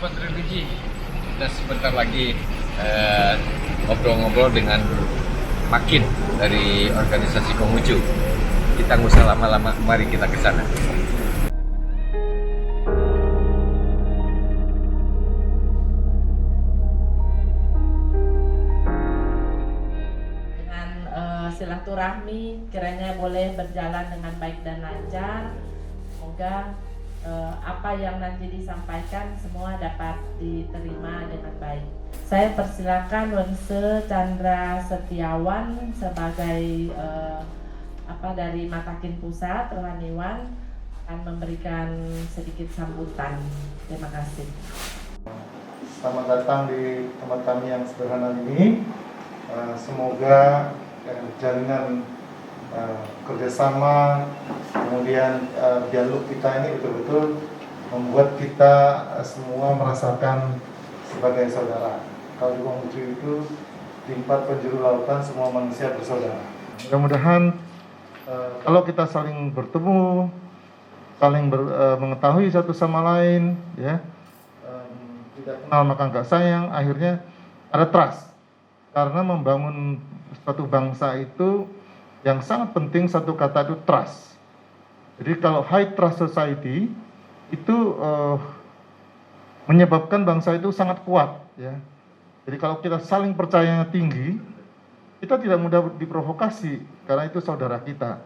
Sobat Religi, kita sebentar lagi ngobrol-ngobrol dengan Makin dari organisasi Konghucu. Kita nggak usah lama-lama, mari kita ke sana. Dengan silaturahmi kiranya boleh berjalan dengan baik dan lancar. Semoga apa yang nanti disampaikan semua dapat diterima dengan baik. Saya persilakan Wense Chandra Setiawan sebagai dari Matakin Pusat Rohaniwan akan memberikan sedikit sambutan. Terima kasih. Selamat datang di tempat kami yang sederhana ini. Semoga jaringan kerjasama, kemudian dialog kita ini betul-betul membuat kita semua merasakan sebagai saudara. Kalau di Konghucu itu di 4 penjuru lautan semua manusia bersaudara. Mudah-mudahan kalau kita saling bertemu, saling mengetahui satu sama lain, ya, tidak kenal maka nggak sayang, akhirnya ada trust. Karena membangun suatu bangsa itu yang sangat penting satu kata itu trust. Jadi kalau high trust society itu menyebabkan bangsa itu sangat kuat, ya. Jadi kalau kita saling percayanya tinggi, kita tidak mudah diprovokasi karena itu saudara kita.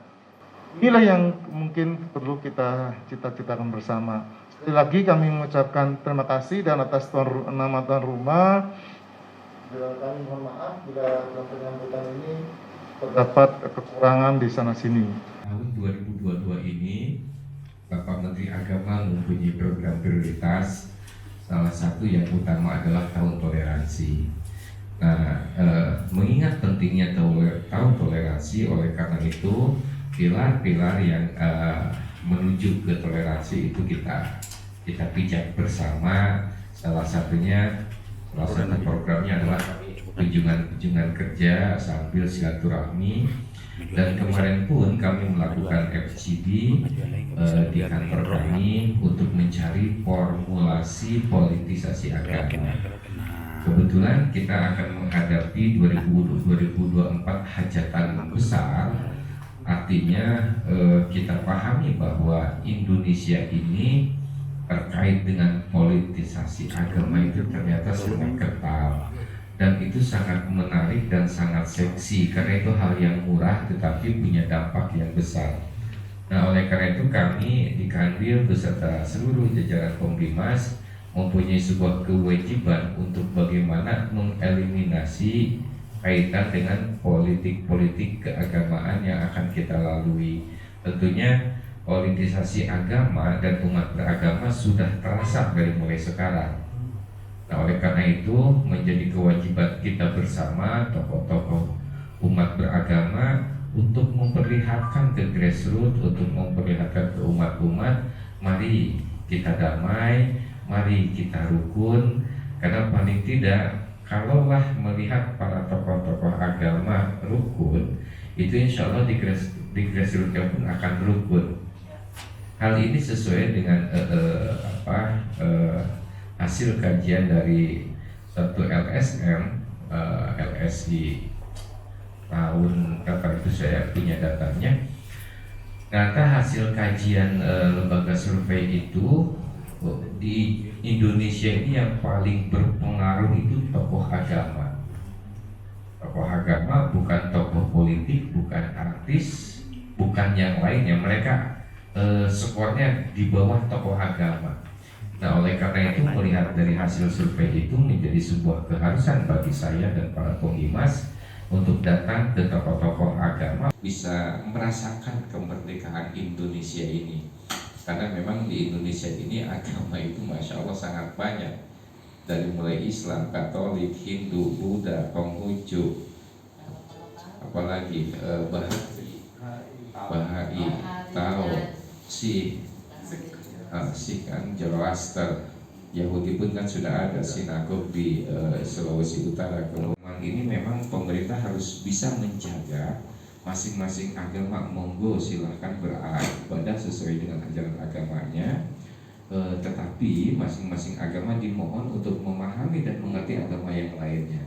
Inilah yang mungkin perlu kita cita-citakan bersama. Sekali lagi kami mengucapkan terima kasih dan atas nama tuan rumah. Kami mohon maaf bila dalam penyambutan ini terdapat kekurangan di sana sini. Tahun 2022 ini Bapak Menteri Agama mempunyai program prioritas. Salah satu yang utama adalah tahun toleransi. Nah, mengingat pentingnya tahun toleransi, oleh karena itu pilar-pilar yang menuju ke toleransi itu kita pijak bersama. Salah satu programnya adalah kunjungan kerja sambil silaturahmi. Dan kemarin pun kami melakukan FGD di kantor kami untuk mencari formulasi politisasi agama. Kebetulan kita akan menghadapi 2024 hajatan besar. Artinya kita pahami bahwa Indonesia ini terkait dengan politisasi agama itu ternyata sangat kental. Dan itu sangat menarik dan sangat seksi karena itu hal yang murah tetapi punya dampak yang besar. Nah, oleh karena itu kami di Kanwil beserta seluruh jajaran Kombimas mempunyai sebuah kewajiban untuk bagaimana mengeliminasi kaitan dengan politik-politik keagamaan yang akan kita lalui. Tentunya politisasi agama dan umat beragama sudah terasa dari mulai sekarang. Nah, oleh karena itu menjadi kewajiban kita bersama tokoh-tokoh umat beragama untuk memperlihatkan ke grassroots, untuk memperlihatkan ke umat-umat, mari kita damai, mari kita rukun. Karena paling tidak, kalaulah melihat para tokoh-tokoh agama rukun, itu insya Allah di grassroots pun akan rukun. Hal ini sesuai dengan hasil kajian dari satu LSM, LSI tahun berapa itu saya punya datanya. Ternyata hasil kajian lembaga survei itu di Indonesia ini yang paling berpengaruh itu tokoh agama. Tokoh agama bukan tokoh politik, bukan artis, bukan yang lainnya. Mereka skornya di bawah tokoh agama. Nah, oleh karena itu melihat dari hasil survei itu menjadi sebuah keharusan bagi saya dan para Kombimas untuk datang ke tokoh-tokoh agama bisa merasakan kemerdekaan Indonesia ini. Karena memang di Indonesia ini agama itu Masya Allah sangat banyak. Dari mulai Islam, Katolik, Hindu, Buddha, Konghucu, apalagi Bahai, Tao, kan Zoroaster, Yahudi pun kan sudah ada sinagog di Sulawesi Utara. Kemudian ini memang pemerintah harus bisa menjaga masing-masing agama. Monggo silahkan beribadah sesuai dengan ajaran agamanya. tetapi masing-masing agama dimohon untuk memahami dan mengerti agama yang lainnya.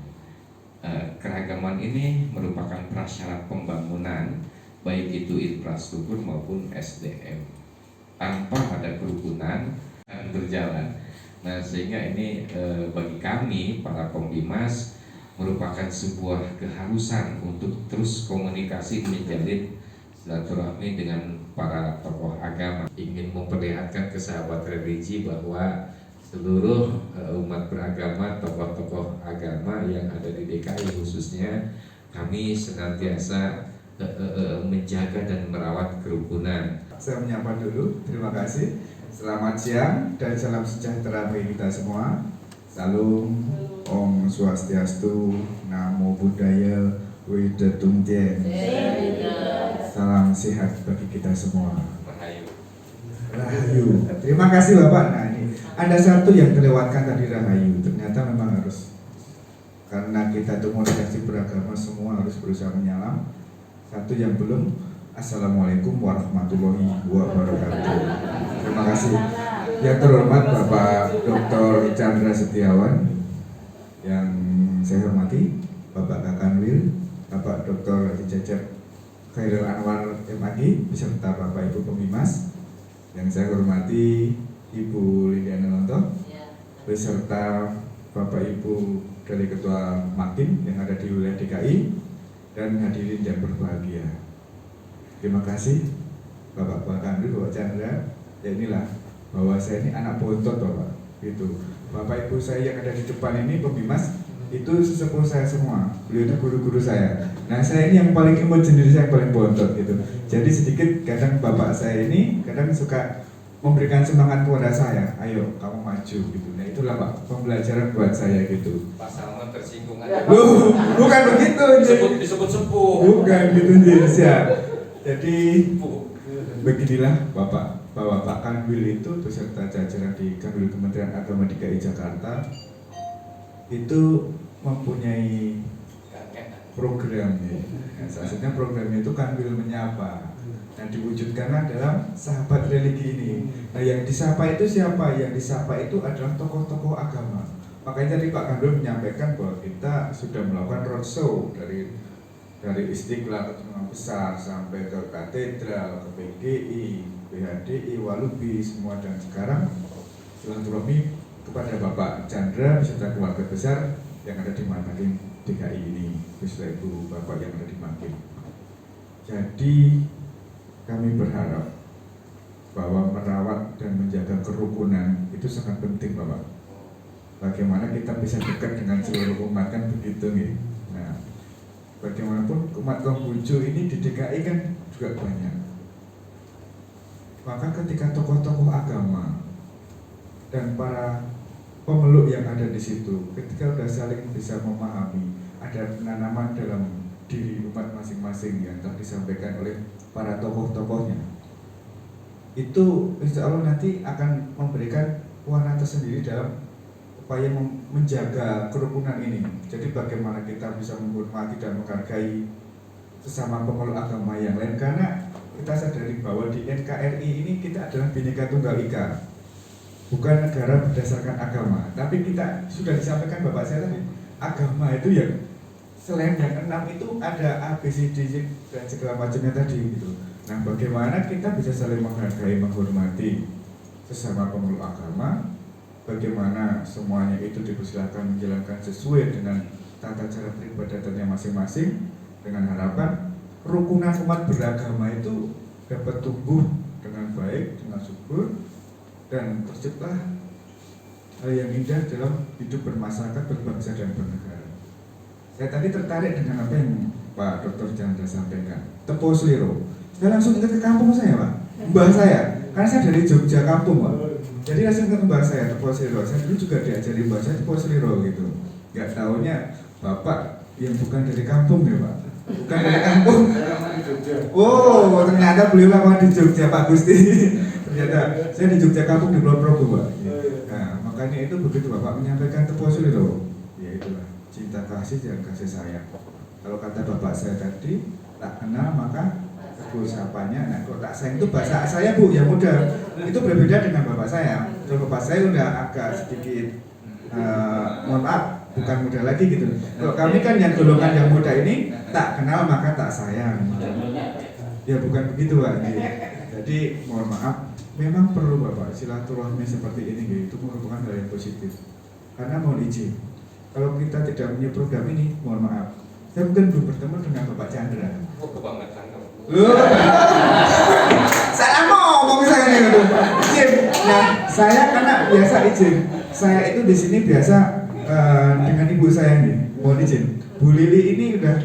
Keragaman ini merupakan prasyarat pembangunan, baik itu infrastruktur maupun SDM. Tanpa ada kerukunan akan berjalan. Nah, sehingga ini bagi kami para pembimas merupakan sebuah keharusan untuk terus komunikasi menjalin silaturahmi dengan para tokoh agama, ingin memperlihatkan ke sahabat religi bahwa seluruh umat beragama, tokoh-tokoh agama yang ada di DKI khususnya, kami senantiasa menjaga dan merawat kerukunan. Saya menyapa dulu, terima kasih. Selamat siang dan salam sejahtera bagi kita semua. Salam, Om Swastiastu, Namo Buddhaya, Widatung Jen. Salam sehat bagi kita semua. Rahayu. Terima kasih Bapak. Nah, ini ada satu yang terlewatkan tadi, Rahayu. Ternyata memang harus, karena kita komunikasi beragama semua harus berusaha menyalam. Satu yang belum, Assalamualaikum warahmatullahi wabarakatuh. Terima kasih. Yang terhormat Bapak Dr. Chandra Setiawan, yang saya hormati Bapak Kakanwil, Bapak Dr. Cecep Khairul Anwar MAG, beserta Bapak Ibu Pembimas, yang saya hormati Ibu Lidiana Lonto, beserta Bapak Ibu dari Ketua Makin yang ada di wilayah DKI, dan hadirin yang berbahagia. Terima kasih Bapak Kakanwil, Bapak Chandra. Ya inilah bahwa saya ini anak bontot Bapak, gitu. Bapak Ibu saya yang ada di depan ini Pembimas itu sesepuh saya semua, beliau itu guru-guru saya. Nah saya ini yang paling imut sendiri, saya paling bontot gitu. Jadi sedikit kadang bapak saya ini kadang suka memberikan semangat kepada saya, ayo kamu maju gitu. Nah itulah Pak pembelajaran buat saya gitu. Pak Salman tersinggung aja. Loh, bukan begitu. Disebut sepuh. Bukan gitu jadi siap. Jadi beginilah bahwa Pak Kanwil itu beserta jajaran di Kanwil Kementerian Agama DKI Jakarta itu mempunyai program ya. Salah satunya programnya itu Kanwil Menyapa, dan diwujudkan dalam sahabat religi ini. Nah yang disapa itu siapa? Yang disapa itu adalah tokoh-tokoh agama. Makanya tadi Pak Kanwil menyampaikan bahwa kita sudah melakukan roadshow dari Istiqlal ke Imam Besar sampai ke Katedral, ke PGI, PHDI, Walubi semua, dan sekarang silaturahmi kepada Bapak Chandra beserta keluarga besar yang ada di Makin DKI ini, beserta Ibu Bapak yang ada di Makin. Jadi kami berharap bahwa merawat dan menjaga kerukunan itu sangat penting Bapak. Bagaimana kita bisa dekat dengan seluruh umat kan begitu nih. Nah, bagaimanapun umat Konghucu ini di DKI kan juga banyak. Maka ketika tokoh-tokoh agama dan para pemeluk yang ada di situ, ketika sudah saling bisa memahami, ada penanaman dalam diri umat masing-masing yang telah disampaikan oleh para tokoh-tokohnya, itu insya Allah nanti akan memberikan warna tersendiri dalam upaya menjaga kerukunan ini. Jadi bagaimana kita bisa menghormati dan menghargai sesama pemeluk agama yang lain, karena kita sadari bahwa di NKRI ini kita adalah Bhinneka Tunggal Ika, bukan negara berdasarkan agama. Tapi kita sudah disampaikan Bapak saya tadi, agama itu yang selain yang 6 itu ada A, B, C, D, dan segala macamnya tadi gitu. Nah bagaimana kita bisa saling menghargai, menghormati sesama pemeluk agama, bagaimana semuanya itu dipersilakan menjalankan sesuai dengan tata cara peribadatannya masing-masing, dengan harapan kerukunan umat beragama itu dapat tumbuh dengan baik, dengan subur, dan tercipta hal yang indah dalam hidup bermasyarakat, berbangsa, dan bernegara. Saya tadi tertarik dengan apa yang Pak Dr. Chandra sampaikan, Tepo Sliro. Saya langsung ingat ke kampung saya Pak, mbah saya, karena saya dari Jogja kampung Pak. Jadi langsung ingat mbah saya, Tepo Sliro. Saya dulu juga diajari mbah saya Tepo Sliro gitu. Gak taunya Bapak yang bukan dari kampung ya Pak. Bukan dari kampung. Oh, ternyata beliau lama di Jogja Pak Gusti. Ternyata saya di Jogja kampung di Kulon Progo Pak. Nah, makanya itu begitu Bapak menyampaikan Tepo Sliro, ya itulah cinta kasih dan kasih sayang. Kalau kata Bapak saya tadi, tak kenal maka tegur sapanya. Nah, kok tak sayang itu bahasa saya Bu yang muda. Itu berbeda dengan bapak saya. Kalau bapak saya udah agak sedikit mohon maaf, bukan muda lagi gitu. Kalau kami kan yang golongan yang muda ini tak kenal maka tak sayang. Ya bukan begitu Pak. Jadi mohon maaf, memang perlu Bapak silaturahmi seperti ini itu merupakan hal yang positif. Karena mohon izin, kalau kita tidak punya program ini, mohon maaf, saya mungkin belum bertemu dengan Bapak Chandra. Oh, kebangetan kamu. Saya mau ngomong saya nih izin. Nah, saya karena biasa izin. Saya itu di sini biasa dengan ibu saya nih, mohon izin. Bu Lili ini udah,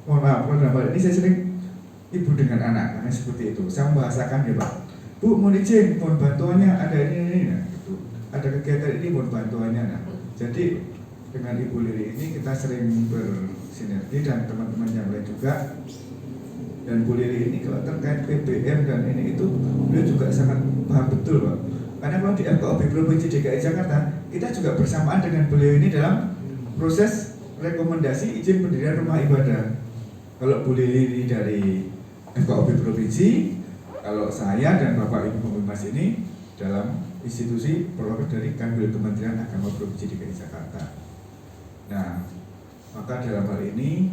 mohon maaf, ini saya sering ibu dengan anak, karena seperti itu. Saya membahasakan ya Pak. Bu, mohon izin, mohon bantuannya ada ini, nah, gitu. Ada kegiatan ini, mohon bantuannya. Nah, jadi dengan Ibu Lili ini kita sering bersinergi dan teman-teman yang lain juga. Dan Bu Lili ini kalau terkait PBM dan ini itu beliau juga sangat paham betul Pak. Karena kalau di FKOB Provinsi DKI Jakarta kita juga bersamaan dengan beliau ini dalam proses rekomendasi izin pendirian rumah ibadah. Kalau Bu Lili ini dari FKOB Provinsi, kalau saya dan Bapak Ibu Pembimbas ini dalam institusi perwakilan dari Kanwil Kementerian Agama Provinsi DKI Jakarta. Nah, maka dalam hal ini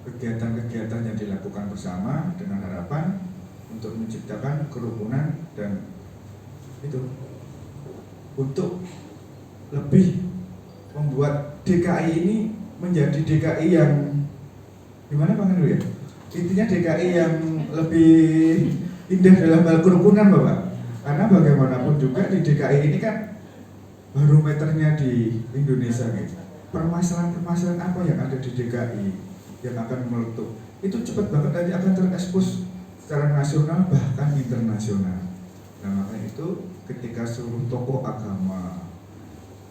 kegiatan-kegiatan yang dilakukan bersama dengan harapan untuk menciptakan kerukunan dan itu untuk lebih membuat DKI ini menjadi DKI yang gimana Pak Henry ya? Intinya DKI yang lebih indah dalam hal kerukunan Bapak. Karena bagaimanapun juga di DKI ini kan barometernya di Indonesia gitu. Permasalahan-permasalahan apa yang ada di DKI yang akan meletup itu cepat banget nanti akan terekspos secara nasional bahkan internasional. Nah makanya itu ketika seluruh tokoh agama,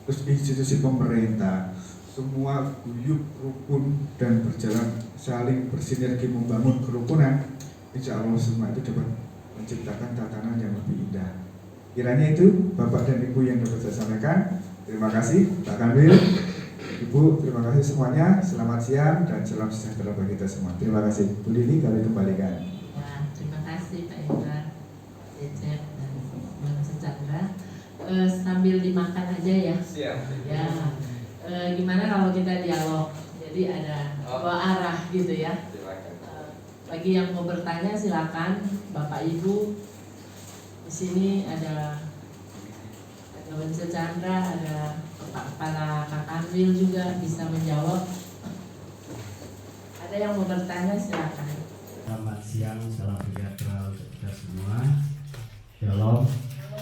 terus institusi pemerintah, semua guyup rukun dan berjalan saling bersinergi membangun kerukunan, insya Allah semua itu dapat menciptakan tatanan yang lebih indah. Kiranya itu Bapak dan Ibu yang dapat saya sampaikan. Terima kasih Pak Kanwil, Ibu, terima kasih semuanya. Selamat siang dan salam sejahtera bagi kita semua. Terima kasih. Bu Lili, kami kembalikan. Ya, terima kasih Pak Indra, Cecep dan Bang Chandra. Sambil dimakan aja ya. Siap. Ya. Gimana kalau kita dialog? Jadi ada dua arah gitu ya. Bagi yang mau bertanya silakan, Bapak Ibu. Di sini ada Bang Chandra, ada Kepala Kak Kanwil juga bisa menjawab. Ada yang mau bertanya silakan. Selamat siang, salam sejahtera untuk kita semua. Shalom,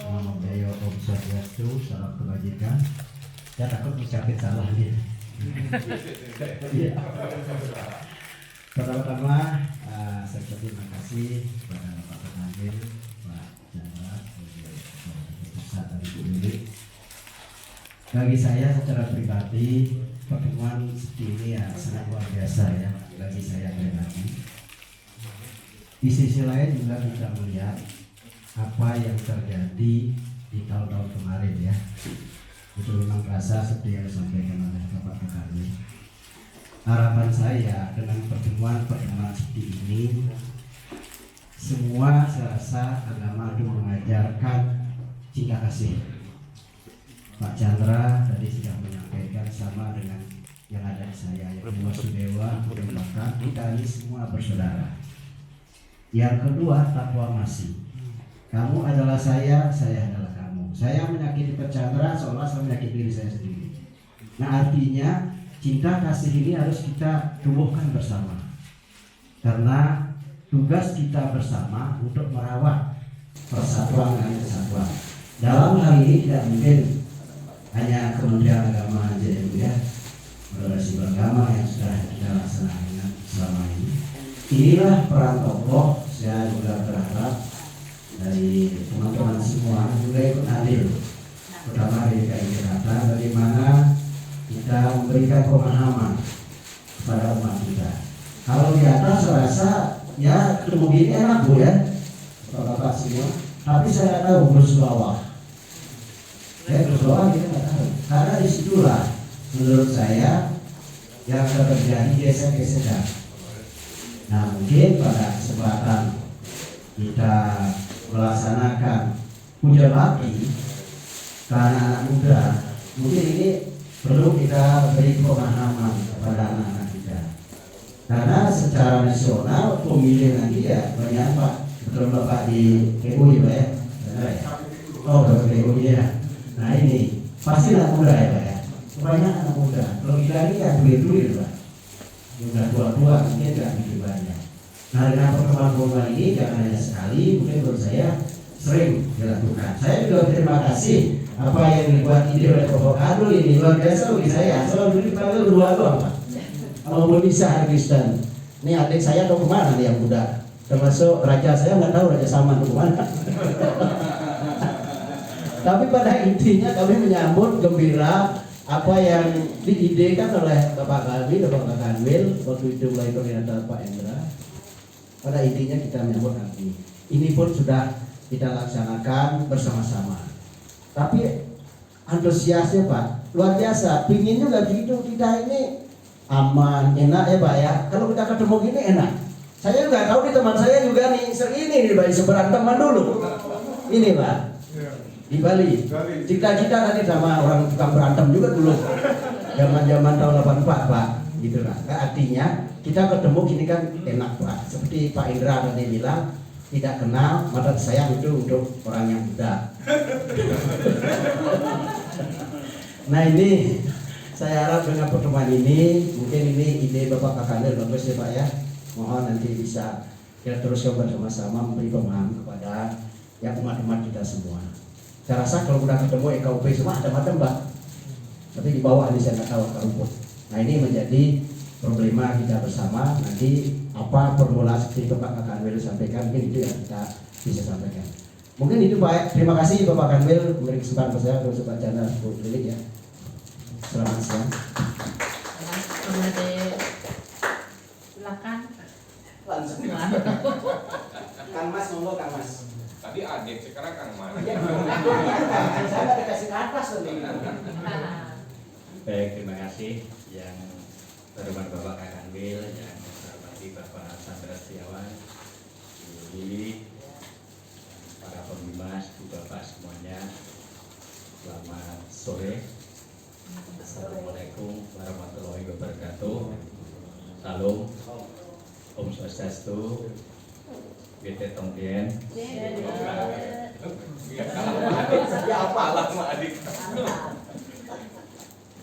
Namo Buddhaya, Om Swastiastu, salam kebajikan. Saya takut ucapin salah nih. Pertama-tama saya terima kasih kepada Bapak Kanwil, Pak Chandra, pusat dari Bu Lili. Bagi saya secara pribadi pertemuan seperti ini ya sangat luar biasa ya bagi saya pribadi. Di sisi lain juga kita melihat apa yang terjadi di tahun-tahun kemarin ya. Itu memang terasa seperti yang disampaikan oleh Bapak Kanwil. Harapan saya dengan pertemuan-pertemuan seperti ini, semua saya rasa agama itu mengajarkan cinta kasih. Pak Chandra tadi sudah menyampaikan sama dengan yang ada di saya, yang Wasudewa, maka kita ini semua bersaudara. Yang kedua, takwa masih. Kamu adalah saya adalah kamu. Saya menyakiti Pak Chandra seolah saya menyakiti diri saya sendiri. Nah artinya cinta kasih ini harus kita tumbuhkan bersama. Karena tugas kita bersama untuk merawat persatuan dan kesatuan. Dalam hal ini tidak mungkin hanya Kementerian Agama aja ya, moderasi beragama yang sudah kita laksanakan selama ini. Inilah peran tokoh. Saya juga berharap dari teman-teman semua juga ikut adil, terutama di DKI Jakarta, bagaimana kita memberikan pemahaman kepada umat kita. Kalau di atas saya rasa ya ketemu gini enak Bu ya, Bapak semua. Tapi saya tahu Gus bawah. Gus bawah kita nggak tahu. Karena disitulah menurut saya yang terjadi gesek-gesekan. Nah mungkin pada kesempatan kita melaksanakan puja bakti ke anak-anak muda, mungkin ini perlu kita beri pemahaman kepada anak-anak kita. Karena secara nasional pemilih nanti ya banyak Pak, betul Bapak di PU Pak ya? Benar ya? Oh Bapak PU ya. Nah ini pasti anak muda ya Pak ya? Banyak anak muda. Kalau kita ini ya duit-duit Pak. Udah tua-tua mungkin nggak begitu banyak. Nah dengan pertemuan ini jangan hanya sekali, mungkin menurut saya sering dilakukan. Saya juga terima kasih apa yang dibuat ide oleh Bapak Kadul ini luar biasa bagi saya. Selalu dipanggil berdua doang Pak. Kalau bisa Kristen. Ini adik saya tahu kemana nih yang muda. Termasuk raja saya nggak tahu Raja Salman itu kemana. Tapi pada intinya kami menyambut gembira apa yang diidekan oleh Bapak Kanwil waktu itu mulai koordinator Pak Endra. Pada intinya kita menyambut nanti. Ini pun sudah kita laksanakan bersama-sama. Tapi antusiasnya Pak luar biasa. Pingin juga begitu kita ini aman, enak ya Pak ya. Kalau kita ketemu gini enak. Saya juga tahu di teman saya juga nih segini nih Pak, seberang teman dulu. Ini Pak di Bali. Cita-cita tadi sama orang tukang berantem juga dulu. Zaman-zaman tahun 84 Pak. Gitu lah. Artinya kita ketemu gini kan enak Pak. Seperti Pak Indra tadi bilang tidak kenal maka sayang itu untuk orang yang muda. Nah ini saya harap dengan pertemuan ini mungkin ini ide Bapak Kakandel bagus ya Pak ya. Mohon nanti bisa kita teruskan bersama-sama memberi pemahaman kepada yang umat-umat kita semua. Saya rasa kalau sudah ketemu EKUP semua ada macam Pak. Tapi di bawah ini saya nggak tahu akar rumput. Nah ini menjadi problema kita bersama. Nanti apa formula seperti Bapak Kanwil sampaikan mungkin itu yang kita bisa sampaikan. Mungkin itu Pak. Terima kasih Bapak Kanwil memberi kesempatan saya untuk Pak Chandra Lilik ya. Selamat siang. Silakan. Langsung. Kang Mas ngomong Kang Mas. Tadi adik, sekarang Kang Mas. Saya nggak dikasih atas tadi. Baik, terima kasih yang terhormat Bapak Kanwil, yang terhormati Bapak Chandra Setiawan, Ibu Lili, para pembimbas, Bu Bapak semuanya. Selamat sore. Assalamualaikum warahmatullahi wabarakatuh. Salam, Om Swastiastu, Gede Tongkien.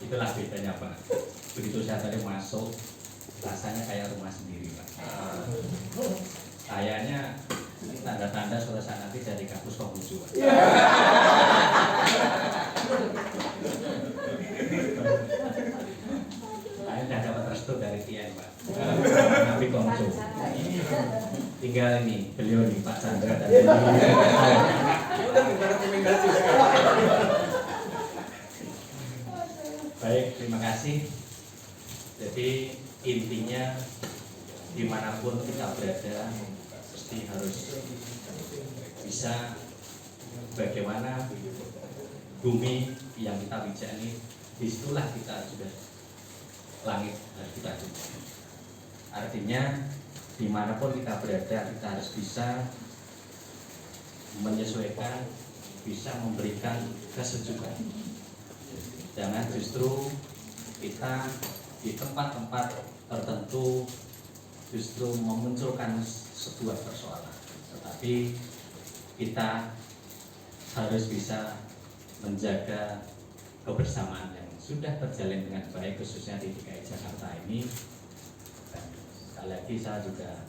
Itulah bedanya Pak. Begitu saya tadi masuk, rasanya kayak rumah sendiri Pak. Kayaknya tanda-tanda suatu saat nanti jadi kampus Konghucu Pak. Saya sudah dapat restu dari Tian Pak. Nabi Konghucu. Tinggal ini beliau nih Pak Chandra dan baik, terima kasih. Jadi intinya dimanapun kita berada pasti harus bisa bagaimana bumi yang kita pijak ini, disitulah kita sudah langit harus kita coba. Artinya dimanapun kita berada kita harus bisa menyesuaikan, bisa memberikan kesejukan. Jangan justru kita di tempat-tempat tertentu justru memunculkan sebuah persoalan, tetapi kita harus bisa menjaga kebersamaan yang sudah terjalin dengan baik, khususnya di DKI Jakarta ini. Dan sekali lagi saya juga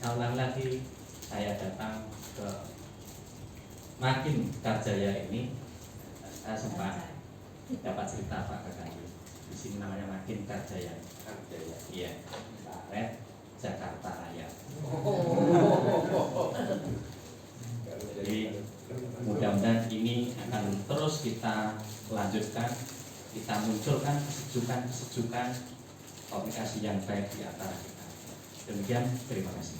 ulang lagi, saya datang ke Makin Karjaya ini, saya sempat dapat cerita Pak Kakandil. Di sini namanya Makin Karjaya. Iya, Red Jakarta Raya. Jadi mudah-mudahan ini akan terus kita lanjutkan, kita munculkan kesejukan komunikasi yang baik di antara kita. Demikian, terima kasih.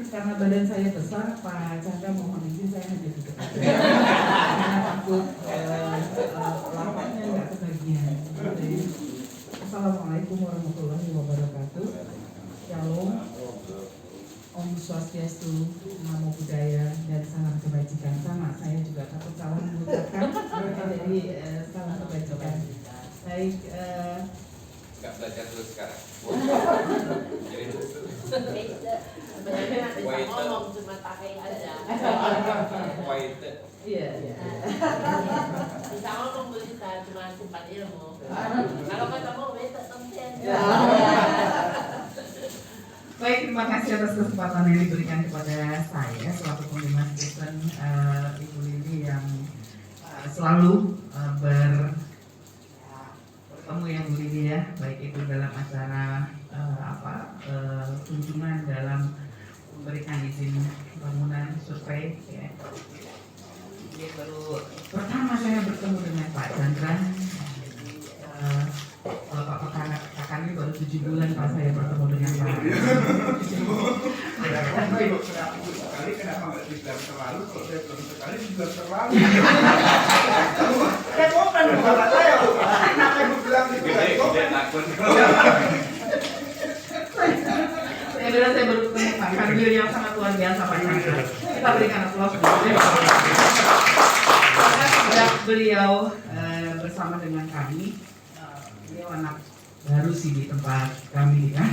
Karena karena badan saya besar, Pak Chandra mohon izin saya hanya duduk aja. Karena takut lapaknya nggak kebagian. Jadi, Assalamualaikum warahmatullahi wabarakatuh. Shalom, Om Swastiastu, Namo Buddhaya, dan salam kebajikan. Sama, saya juga takut salah mengucapkan. Jadi salam kebajikan. Baik. Nggak belajar dulu sekarang. Jadi Sebenarnya nggak bisa ngomong, cuma pakai aja. white. Iya. Bisa ngomong bisa, cuma simpan ilmu. Kalau ketemu beda konten. Baik, terima kasih atas kesempatan yang diberikan kepada saya selaku pengurus Kristen Ibu Lili yang selalu bertemu yang Bu Lili ya, baik itu dalam acara kunjungan dalam memberikan izin bangunan survei ya. Ini baru pertama saya bertemu dengan Pak Chandra. Kalau Pak Kakan ini baru 7 bulan Pak saya bertemu dengan Pak. Sekali kenapa nggak dibilang terlalu? Kalau saya belum sekali dibilang terlalu. Saya komen bapak saya. Kenapa ibu bilang dibilang Takut. Saya baru ketemu Pak Kanwil yang sangat luar biasa Pak Chandra. Kita berikan aplaus dulu. Sejak beliau bersama dengan kami, beliau anak baru sih di tempat kami kan,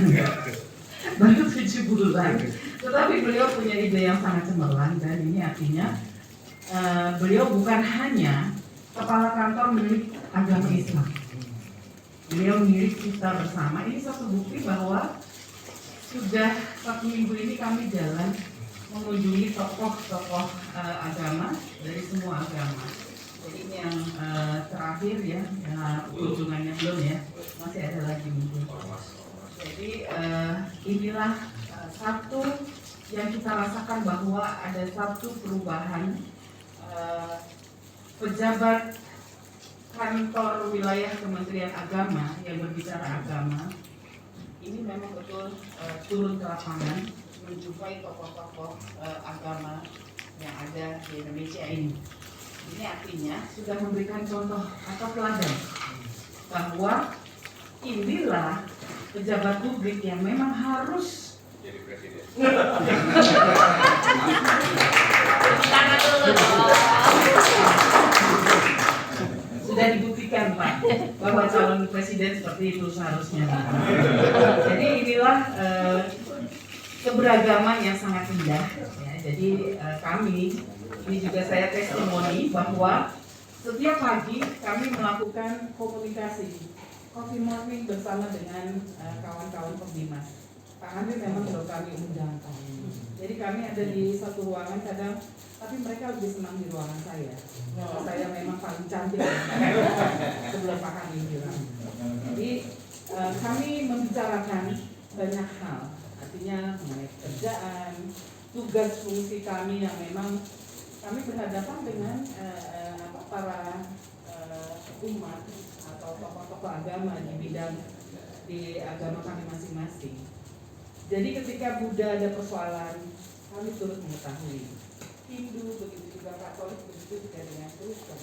baru 7 bulan. Tetapi beliau punya ide yang sangat cemerlang dan ini artinya beliau bukan hanya kepala kantor milik agama Islam. Beliau milik kita bersama. Ini satu bukti bahwa sudah 1 minggu ini kami jalan mengunjungi tokoh-tokoh agama dari semua agama. Jadi ini yang terakhir ya, kunjungannya belum ya, masih ada lagi mungkin. Jadi inilah satu yang kita rasakan bahwa ada satu perubahan pejabat kantor wilayah Kementerian Agama yang berbicara agama. Ini memang betul turun ke lapangan menjumpai tokoh-tokoh agama yang ada di Indonesia ini. Ini artinya sudah memberikan contoh atau teladan bahwa inilah pejabat publik yang memang harus Jadi presiden. sudah dibuktikan Pak bahwa calon presiden seperti itu seharusnya. Jadi inilah keberagaman yang sangat indah ya. Jadi kami ini juga saya testimoni bahwa setiap pagi kami melakukan komunikasi coffee morning bersama dengan kawan-kawan pembimas. Pak Andri memang sudah kami undangkan. Jadi kami ada di satu ruangan kadang, tapi mereka lebih senang di ruangan saya. Saya memang paling cantik sebelum Pak Andri bilang. Jadi kami membicarakan banyak hal, artinya mengenai pekerjaan, tugas fungsi kami yang memang kami berhadapan dengan para umat atau tokoh-tokoh agama di bidang di agama kami masing-masing. Jadi ketika Buddha ada persoalan, kami turut mengetahui. Hindu begitu juga Katolik begitu juga dengan Kristen.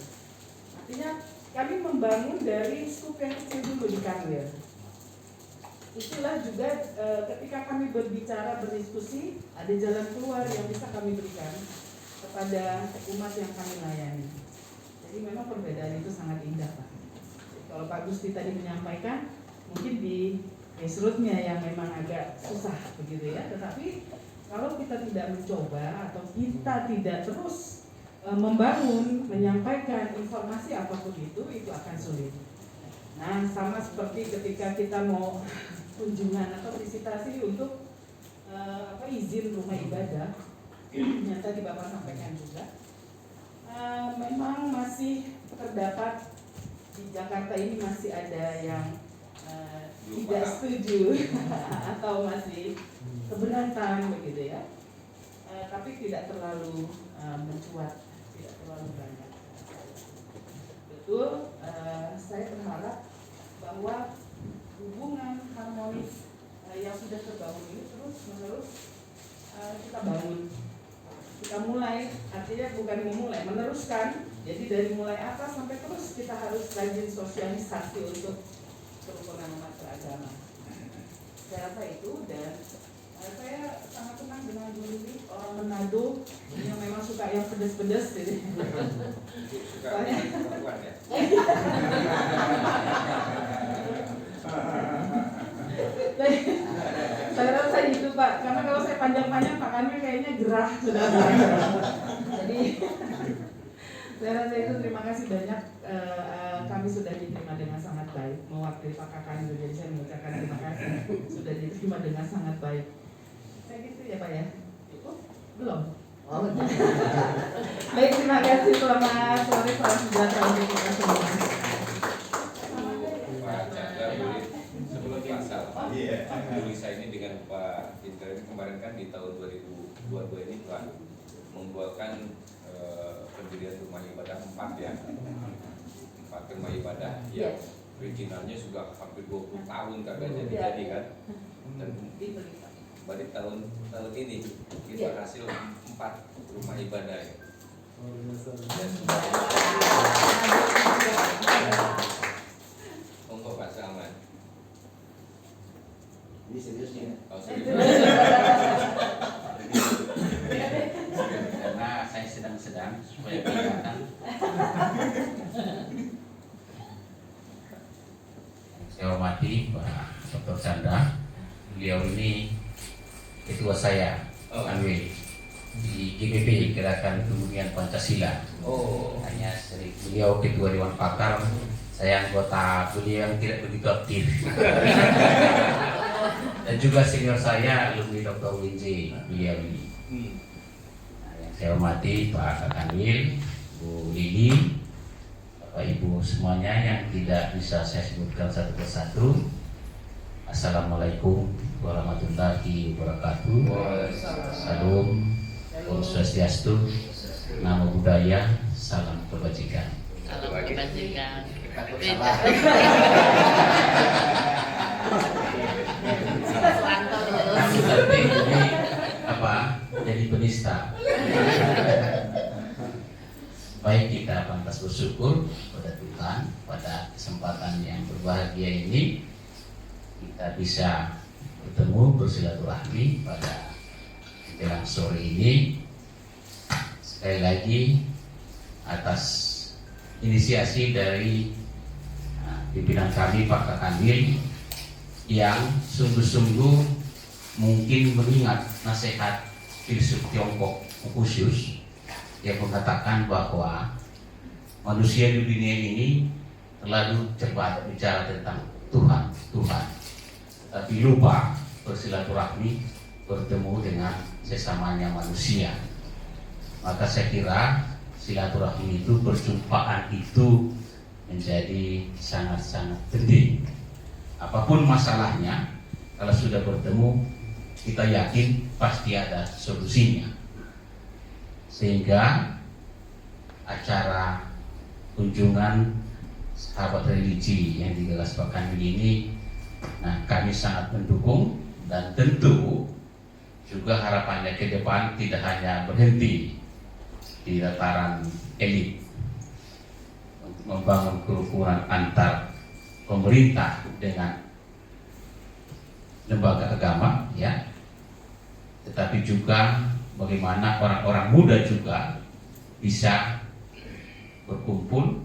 Artinya kami membangun dari skup yang kecil dulu di Kanwil. Itulah juga ketika kami berbicara berdiskusi, ada jalan keluar yang bisa kami berikan kepada umat yang kami layani. Jadi memang perbedaan itu sangat indah Pak. Kalau Pak Gusti tadi menyampaikan, mungkin di grassroots-nya yang memang agak susah begitu ya. Tetapi kalau kita tidak mencoba atau kita tidak terus membangun, menyampaikan informasi apapun itu akan sulit. Nah, sama seperti ketika kita mau kunjungan atau visitasi untuk izin rumah ibadah, yang tadi Bapak sampaikan juga, memang masih terdapat di Jakarta ini masih ada yang tidak setuju atau masih keberatan begitu ya, tapi tidak terlalu mencuat, tidak terlalu banyak. Betul, saya berharap bahwa hubungan harmonis yang sudah terbangun ini terus menerus kita bangun. Kita mulai, artinya bukan memulai, meneruskan. Jadi dari mulai atas sampai terus kita harus rajin sosialisasi untuk kerukunan umat beragama. Saya rasa itu, dan saya sangat senang dengan Bu Lili, orang Manado yang memang suka yang pedas-pedas gitu. Suka perempuan ya. Saya rasa itu Pak, karena kalau saya panjang-panjang Pak Kanwil kayaknya gerah sudah. Jadi saya rasa itu, terima kasih banyak. Kami sudah diterima dengan sangat baik mewakili Pak Kanwil, jadi saya mengucapkan terima kasih sudah diterima dengan sangat baik. Saya gitu ya Pak ya? Cukup? Belum? Oh, baik, terima kasih. Selamat sore, salam sejahtera untuk kita semua. Pak Chandra, sebelum masalah Lisa ini dengan Pak Indra ini kemarin kan di tahun 2022 ini Pak membuatkan pendirian rumah ibadah 4 ya, 4 rumah ibadah yang originalnya sudah hampir 20 tahun kagak jadi kan, dan baru tahun ini kita hasil 4 rumah ibadah ya. Dan untuk Pak Salman. Ini seriusnya. Oh, serius. Karena saya sedang-sedang supaya kelihatan. Saya hormati Pak Dr. Chandra. Beliau ini ketua saya, Kanwil, di GPP, Gerakan Kemudian Pancasila. Oh, Hanya beliau ketua Dewan Pakar, saya anggota, beliau yang tidak begitu aktif. Dan juga senior saya, alumni Dr. Winji, beliau ini. Nah, yang saya hormati Pak Kanwil, Bu Lili, Bapak Ibu semuanya yang tidak bisa saya sebutkan satu persatu. Assalamualaikum warahmatullahi wabarakatuh. Salam, Om Swastiastu, Namo Buddhaya, salam kebajikan. Salam kebajikan. Takut salah. Nanti ini apa? Jadi penista. Baik, kita pantas bersyukur pada Tuhan pada kesempatan yang berbahagia ini kita bisa bertemu bersilaturahmi pada menjelang sore ini. Sekali lagi atas inisiasi dari pimpinan kami Pak Kanwil yang sungguh-sungguh mungkin mengingat nasihat filsuf Tiongkok Confucius yang mengatakan bahwa manusia di dunia ini terlalu cepat bicara tentang Tuhan, tapi lupa bersilaturahmi, bertemu dengan sesamanya manusia. Maka saya kira silaturahmi itu, perjumpaan itu menjadi sangat-sangat penting. Apapun masalahnya, kalau sudah bertemu, kita yakin pasti ada solusinya. Sehingga acara kunjungan sahabat religi yang digelar Pak Kanwil ini, nah kami sangat mendukung, dan tentu juga harapannya ke depan tidak hanya berhenti di tataran elit untuk membangun kerukunan antar pemerintah dengan lembaga agama, ya, tetapi juga bagaimana orang-orang muda juga bisa berkumpul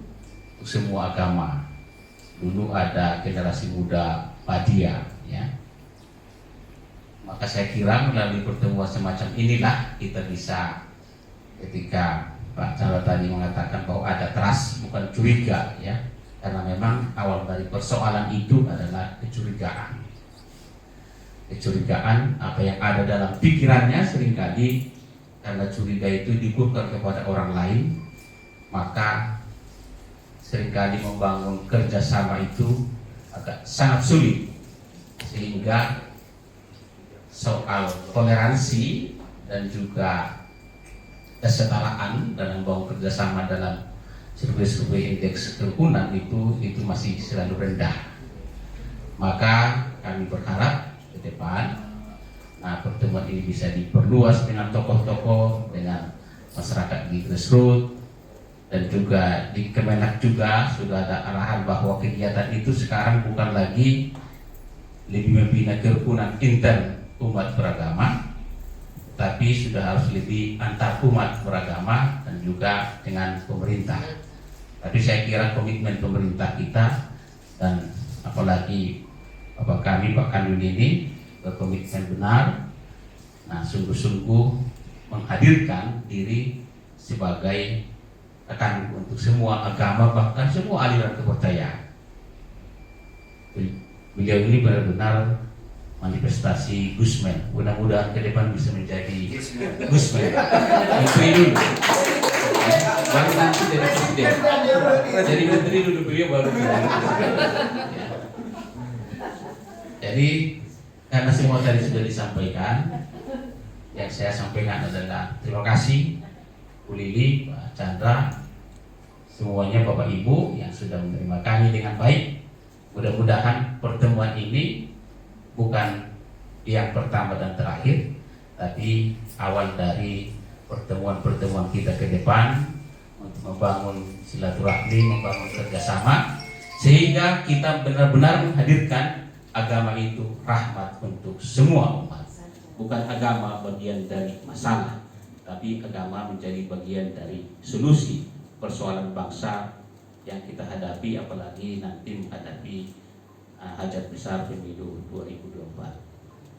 untuk semua agama. Dulu ada generasi muda Padia, ya. Maka saya kira melalui pertemuan semacam inilah kita bisa, ketika Pak Chandra tadi mengatakan bahwa ada trust bukan curiga, ya, karena memang awal dari persoalan itu adalah kecurigaan. Kecurigaan apa yang ada dalam pikirannya seringkali karena curiga itu dikurkan kepada orang lain, maka seringkali membangun kerjasama itu agak sangat sulit, sehingga soal toleransi dan juga kesetaraan dalam membangun kerjasama dalam survei indeks kerukunan itu masih selalu rendah. Maka kami berharap ke depan Nah, pertemuan ini bisa diperluas dengan tokoh-tokoh, dengan masyarakat di grassroots, dan juga di Kemenak juga sudah ada arahan bahwa kegiatan itu sekarang bukan lagi lebih membina kerukunan intern umat beragama, tapi sudah harus lebih antar umat beragama dan juga dengan pemerintah. Tapi saya kira komitmen pemerintah kita dan apalagi Bapak kami Pak Kanwil ini berkomitmen benar, nah sungguh-sungguh menghadirkan diri sebagai rekan untuk semua agama, bahkan semua aliran kepercayaan. Beliau ini benar-benar manifestasi Gusman. Mudah-mudahan ke depan bisa menjadi Gusman. Menteri dulu, baru nanti jadi presiden. Jadi menteri dulu beliau baru menjadi presiden. Jadi karena semua tadi sudah disampaikan, yang saya sampaikan adalah terima kasih Bu Lili, Pak Chandra, semuanya Bapak Ibu yang sudah menerima kami dengan baik. Mudah-mudahan pertemuan ini bukan yang pertama dan terakhir, tapi awal dari pertemuan-pertemuan kita ke depan untuk membangun silaturahmi, membangun kerjasama, sehingga kita benar-benar menghadirkan agama itu rahmat untuk semua umat. Bukan agama bagian dari masalah, tapi agama menjadi bagian dari solusi persoalan bangsa yang kita hadapi, apalagi nanti menghadapi hajat besar pemilu 2024.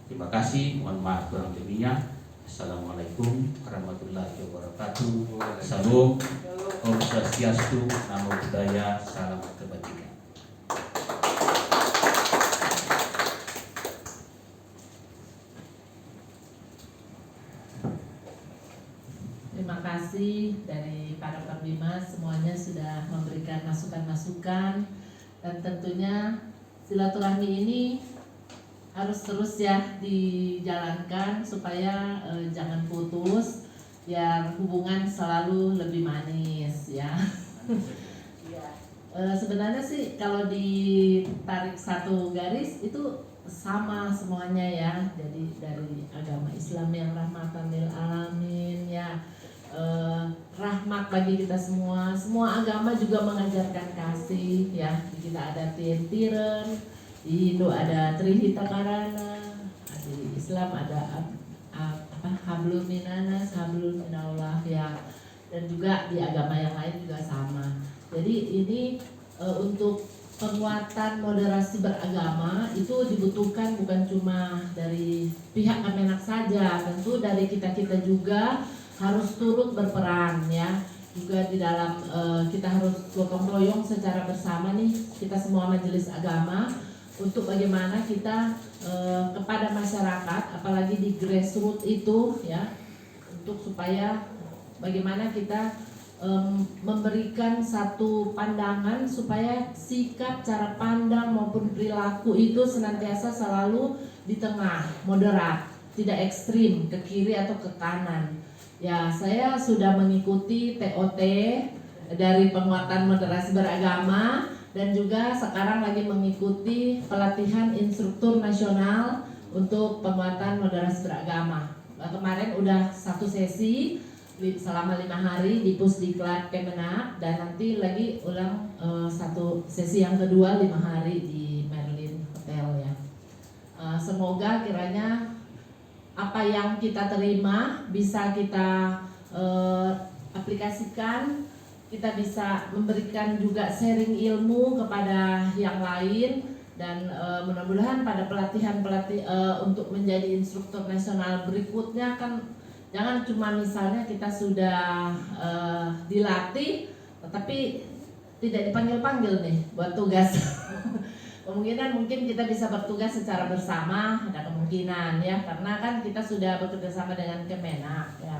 Terima kasih, mohon maaf kurang lebihnya. Assalamualaikum warahmatullahi wabarakatuh. Salam, Om Swastiastu, Namo Buddhaya, salam kebajikan. Terima kasih dari para pembimas, semuanya sudah memberikan masukan-masukan, dan tentunya silaturahmi ini harus terus ya dijalankan supaya jangan putus, biar hubungan selalu lebih manis ya. Sebenarnya sih kalau ditarik satu garis itu sama semuanya ya, jadi dari agama Islam yang rahmatan lil alamin ya, rahmat bagi kita semua. Semua agama juga mengajarkan kasih ya. Kita ada Tiren, di Hindu ada Trihita Karana, di Islam ada Hablum Minanas, Hablum Minallah ya, dan juga di agama yang lain juga sama. Jadi ini untuk penguatan moderasi beragama itu dibutuhkan bukan cuma dari pihak Kemenak saja, tentu dari kita-kita juga harus turut berperan ya. Juga di dalam kita harus gotong royong secara bersama nih, kita semua majelis agama, untuk bagaimana kita kepada masyarakat, apalagi di grassroots itu ya, untuk supaya bagaimana kita memberikan satu pandangan supaya sikap, cara pandang maupun perilaku itu senantiasa selalu di tengah, moderat, tidak ekstrim ke kiri atau ke kanan. Ya, saya sudah mengikuti TOT dari penguatan moderasi beragama, dan juga sekarang lagi mengikuti pelatihan instruktur nasional untuk penguatan moderasi beragama. Kemarin udah satu sesi selama 5 hari di Pusdiklat Kemenak, dan nanti lagi ulang satu sesi yang kedua 5 hari di Merlin Hotel ya. Semoga kiranya apa yang kita terima bisa kita aplikasikan, kita bisa memberikan juga sharing ilmu kepada yang lain, dan mudah-mudahan pada pelatihan untuk menjadi instruktur nasional berikutnya kan jangan cuma misalnya kita sudah dilatih tetapi tidak dipanggil-panggil nih buat tugas. Kemungkinan mungkin kita bisa bertugas secara bersama, ada kemungkinan ya, karena kan kita sudah bekerja sama dengan Kemenak ya.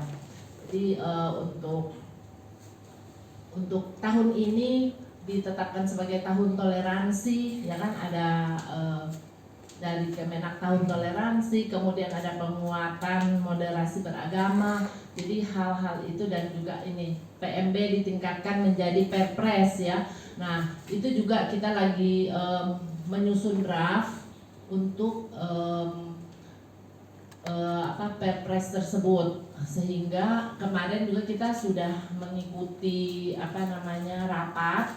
Jadi untuk tahun ini ditetapkan sebagai tahun toleransi ya kan, ada dari Kemenak tahun toleransi, kemudian ada penguatan moderasi beragama. Jadi hal-hal itu, dan juga ini PMB ditingkatkan menjadi Perpres ya. Nah, itu juga kita lagi menyusun draft untuk Perpres tersebut, sehingga kemarin juga kita sudah mengikuti rapat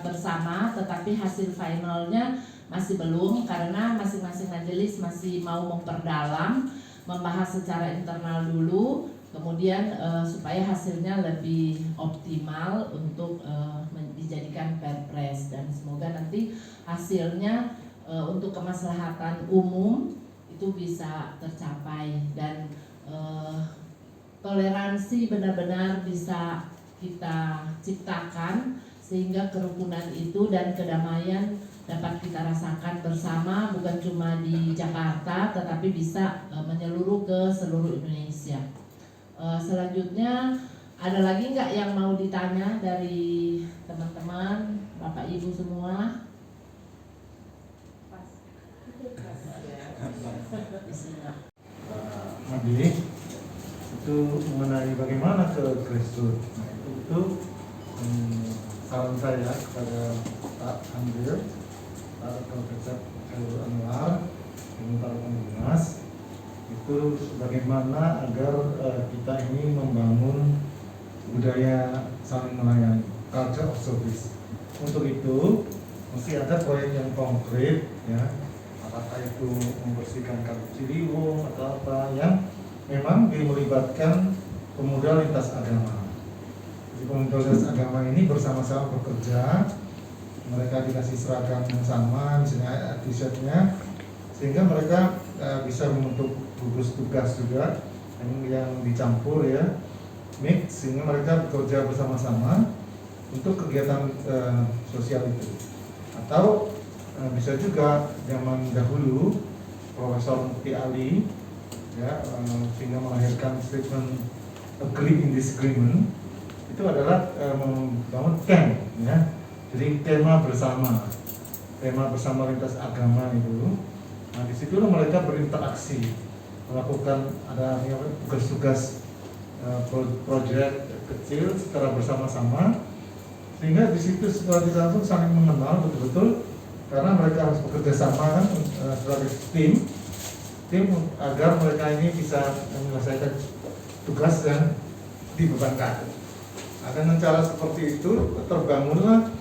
bersama, tetapi hasil finalnya masih belum karena masing-masing majelis masih mau memperdalam, membahas secara internal dulu, kemudian supaya hasilnya lebih optimal untuk dijadikan perpres, dan semoga nanti hasilnya untuk kemaslahatan umum itu bisa tercapai, dan toleransi benar-benar bisa kita ciptakan sehingga kerukunan itu dan kedamaian dapat kita rasakan bersama, bukan cuma di Jakarta tetapi bisa menyeluruh ke seluruh Indonesia. Selanjutnya ada lagi nggak yang mau ditanya dari teman-teman, Bapak Ibu semua? Mandi itu mengenai bagaimana ke grassroots. Nah, itu saran saya kepada Pak Ambil, Pak Profesor Khairul Anwar, dan Pak Pengurus, itu bagaimana agar kita ini membangun budaya saling melayani, culture of service. Untuk itu mesti ada proyek yang konkret, ya, apakah itu membersihkan Kali Ciliwung atau apa yang memang melibatkan pemuda lintas agama. Jadi pemuda lintas agama ini bersama-sama bekerja, mereka dikasih seragam yang sama, misalnya t-shirtnya, sehingga mereka bisa membentuk gugus tugas juga yang dicampur, ya, mix, sehingga mereka bekerja bersama-sama untuk kegiatan sosial itu. Atau bisa juga zaman dahulu Profesor Mukti Ali, ya, sehingga melahirkan statement agree in disagreement, itu adalah membangun camp, ya. Jadi tema bersama lintas agama itu. Nah, di situ mereka berinteraksi, melakukan ada tugas-tugas proyek kecil secara bersama-sama, sehingga di situ setelah langsung saling mengenal betul-betul, karena mereka harus bekerja sama kan, sebagai tim agar mereka ini bisa menyelesaikan tugas yang dibebankan. Nah, dengan cara seperti itu terbangunlah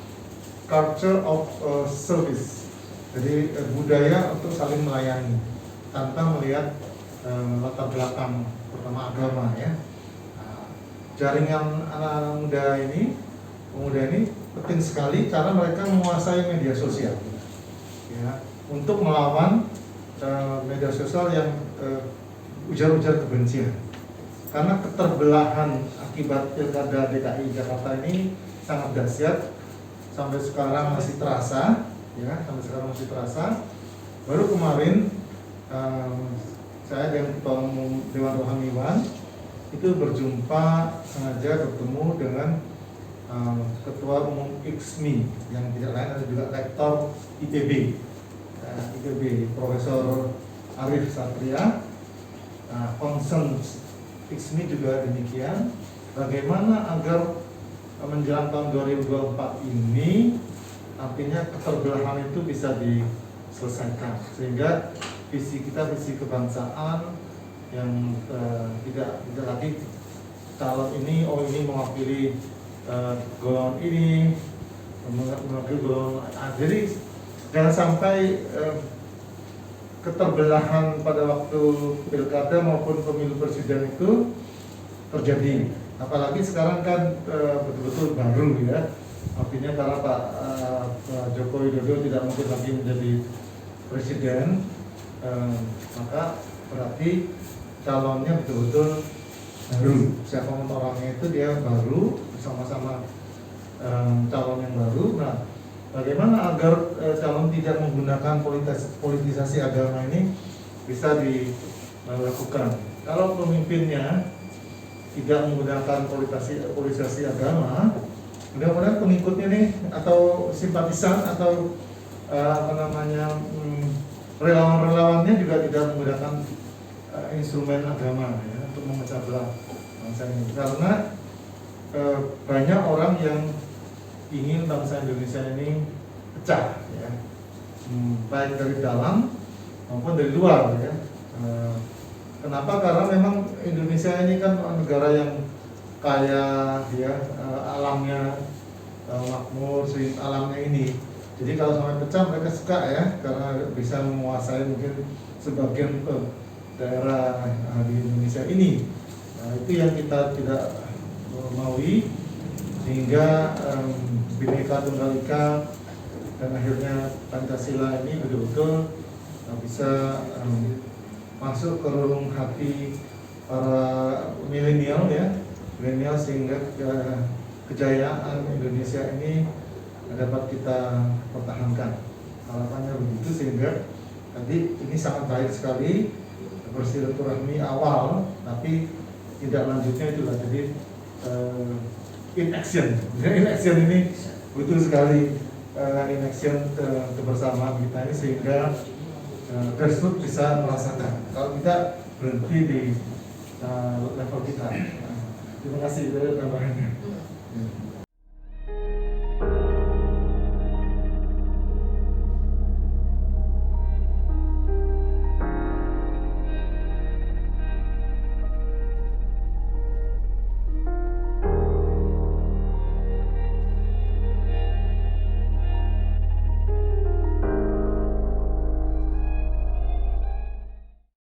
culture of service. Jadi budaya untuk saling melayani tanpa melihat latar belakang pertama agama, ya. Nah, jaringan anak-anak pemuda ini penting sekali karena mereka menguasai media sosial, ya, untuk melawan media sosial yang ujar-ujar kebencian. Karena keterbelahan akibat Pilkada DKI Jakarta ini sangat dahsyat, sampai sekarang masih terasa, ya, Baru kemarin saya dan Ketua Umum Dewan Rohaniwan itu berjumpa, sengaja bertemu dengan Ketua Umum IKSMI yang tidak lain ada juga Rektor IPB, Profesor Arif Satria. Concern IKSMI juga demikian, bagaimana agar menjelang tahun 2024 ini artinya keterbelahan itu bisa diselesaikan, sehingga visi kebangsaan yang tidak lagi calon ini mewakili golongan ini, mewakili golongan. Jadi jangan sampai keterbelahan pada waktu pilkada maupun pemilu presiden itu terjadi. Apalagi sekarang kan betul-betul baru, ya. Artinya karena Pak Joko Widodo tidak mungkin lagi menjadi presiden, maka berarti calonnya betul-betul baru. Siapa orangnya itu dia baru, bersama-sama calon yang baru. Nah, bagaimana agar calon tidak menggunakan politisasi agama ini bisa dilakukan? Kalau pemimpinnya tidak menggunakan politisasi agama, mudah-mudahan pengikutnya nih atau simpatisan atau relawan-relawannya juga tidak menggunakan instrumen agama, ya, untuk memecah belah bangsa ini. Karena banyak orang yang ingin bangsa Indonesia ini pecah, ya, baik dari dalam maupun dari luar, ya. Kenapa? Karena memang Indonesia ini kan negara yang kaya ya, alamnya makmur, alamnya ini. Jadi kalau sampai pecah mereka suka ya, karena bisa menguasai mungkin sebagian daerah di Indonesia ini. Nah, itu yang kita tidak maui, sehingga Bhinneka Tunggal Ika dan akhirnya Pancasila ini betul-betul bisa masuk ke relung hati para milenial ya, sehingga kejayaan Indonesia ini dapat kita pertahankan. Harapannya begitu, sehingga tadi ini sangat baik sekali bersilaturahmi awal, tapi tidak lanjutnya itulah jadi in action. In action ini butuh sekali in action kebersamaan kita ini, sehingga grassroots bisa merasakan. Kalau kita berhenti di level kita. Terima kasih tambahannya.